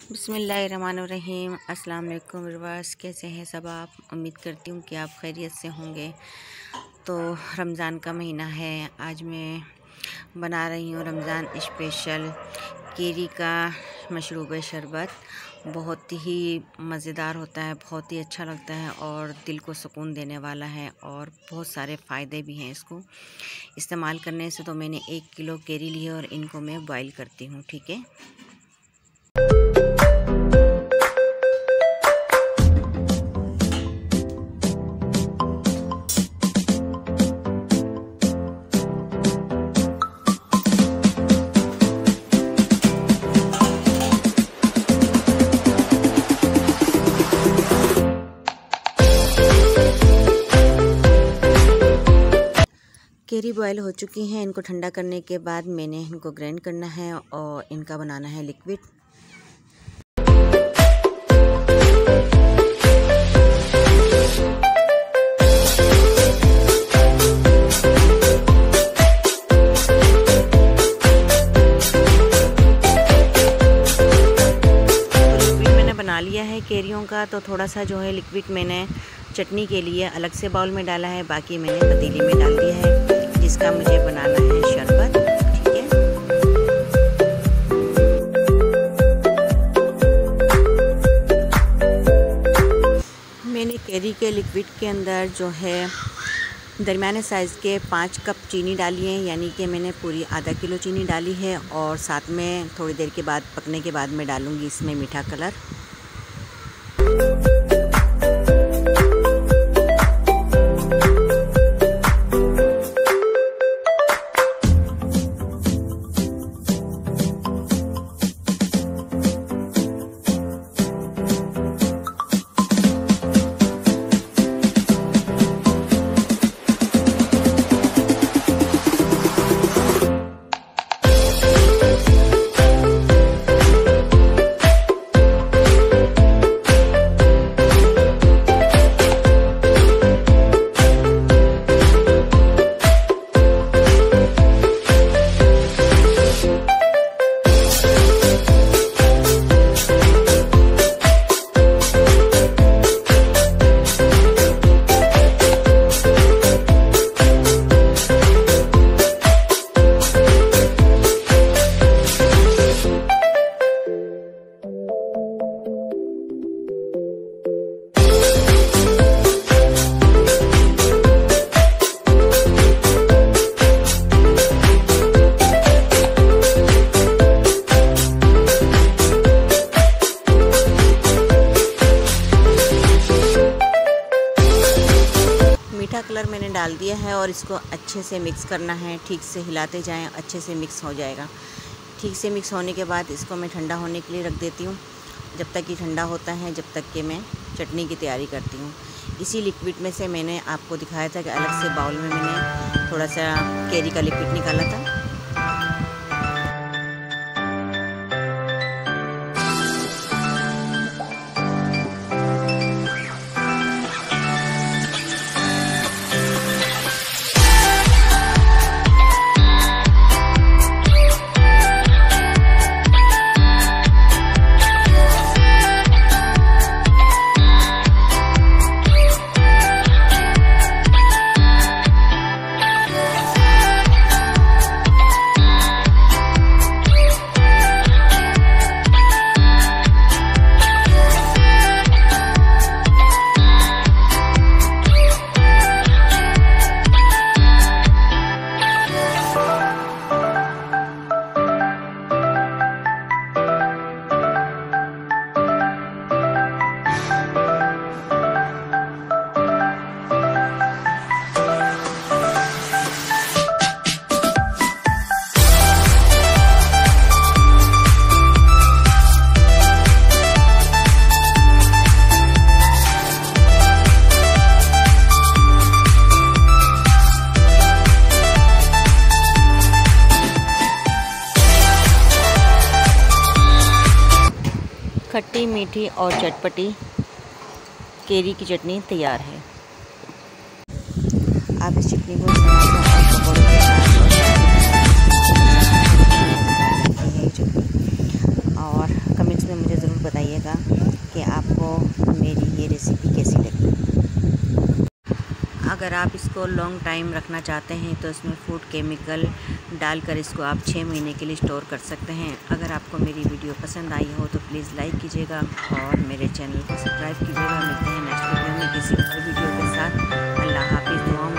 बिस्मिल्लाहिर्रहमानिर्रहीम। अस्सलाम वालेकुम व्यूअर्स, कैसे हैं सब आप? उम्मीद करती हूँ कि आप खैरियत से होंगे। तो रमज़ान का महीना है, आज मैं बना रही हूँ रमज़ान स्पेशल केरी का मशरूब शरबत। बहुत ही मज़ेदार होता है, बहुत ही अच्छा लगता है और दिल को सुकून देने वाला है और बहुत सारे फ़ायदे भी हैं इसको इस्तेमाल करने से। तो मैंने 1 किलो केरी ली है और इनको मैं बॉईल करती हूँ, ठीक है। केरी बॉयल हो चुकी हैं। इनको ठंडा करने के बाद मैंने इनको ग्राइंड करना है और इनका बनाना है लिक्विड। लिक्विड मैंने बना लिया है केरियों का। तो थोड़ा सा जो है लिक्विड मैंने चटनी के लिए अलग से बाउल में डाला है, बाकी मैंने पतीली में डाल दिया है, जिसका मुझे बनाना है शरबत, ठीक है। मैंने केरी के लिक्विड के अंदर जो है दरमियाने साइज़ के 5 कप चीनी डाली है, यानी कि मैंने पूरी आधा किलो चीनी डाली है। और साथ में थोड़ी देर के बाद पकने के बाद मैं डालूँगी इसमें मीठा कलर। मीठा कलर मैंने डाल दिया है और इसको अच्छे से मिक्स करना है। ठीक से हिलाते जाएं, अच्छे से मिक्स हो जाएगा। ठीक से मिक्स होने के बाद इसको मैं ठंडा होने के लिए रख देती हूँ। जब तक ये ठंडा होता है, जब तक कि मैं चटनी की तैयारी करती हूँ। इसी लिक्विड में से मैंने आपको दिखाया था कि अलग से बाउल में मैंने थोड़ा सा केरी का लिक्विड निकाला था। खट्टी मीठी और चटपटी केरी की चटनी तैयार है। आप इस चटनी को और कमेंट्स में मुझे ज़रूर अगर आप इसको लॉन्ग टाइम रखना चाहते हैं तो इसमें फूड केमिकल डालकर इसको आप 6 महीने के लिए स्टोर कर सकते हैं। अगर आपको मेरी वीडियो पसंद आई हो तो प्लीज़ लाइक कीजिएगा और मेरे चैनल को सब्सक्राइब कीजिएगा। मिलते हैं नेक्स्ट वीडियो में किसी और वीडियो के साथ। अल्लाह हाफिज़। दुआ